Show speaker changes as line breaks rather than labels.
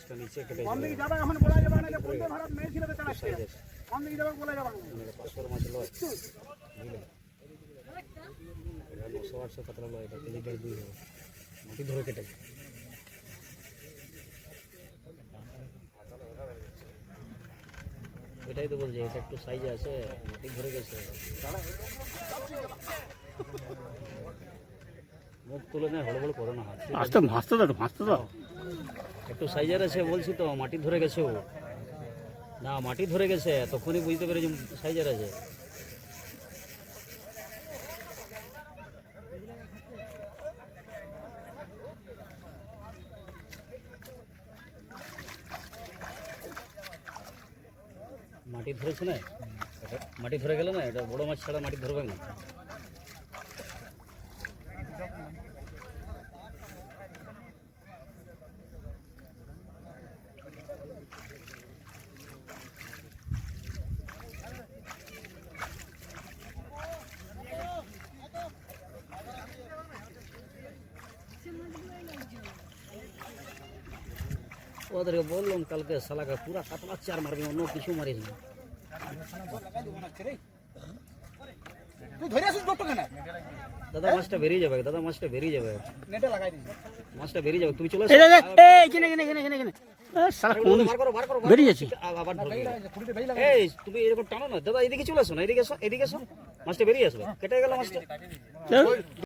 মাছটা নিচে কেটে
কোন দিকে যাবে এখন বলা যাবে না, যে বন্ধ ধরা মেয়ে ছিল বেচারা কোন দিকে যাবে বলা যাবে না।
500 মাছ লয় বুঝলে এটা 900 কাতলা লয়, এটা কেজি 1.5 হবে মাটি ধরে কেটে। এটাই তো বলছি, এটা একটু সাইজে আছে, মাটি ধরে গেছে, মুখ তুলে নেয়, হড়বড় করো না,
আস্তে ভাসতে দাও, ভাসতে দাও।
একটু সাইজের আছে বলছি তো, মাটি ধরে গেছে ও, না মাটি ধরে গেছে, তখনই বুঝতে পেরেছি সাইজের আছে। মাটি ধরেছে না, মাটি ধরে গেল না, এটা বড় মাছ ছাড়া মাটি ধরবে না। ওদেরকে বললাম কালকে শালাকে পুরা কাতলা চার মারবি, অন্য কিছু মারিস না। দাদা মাছটা বেরিয়ে যাবে, দাদা মাছটা বেরিয়ে যাবে, মাছটা বেরিয়ে যাবে, তুমি চলে আসো।
বেরিয়ে যাচ্ছে।
আবার ধরবে। এই তুমি এরকম টানো না দাদা, এদিকে চলে আসো না, এদিকে এসো, এদিকে এসো, মাছটা বেরিয়ে আসবে, কেটে গেল মাছটা।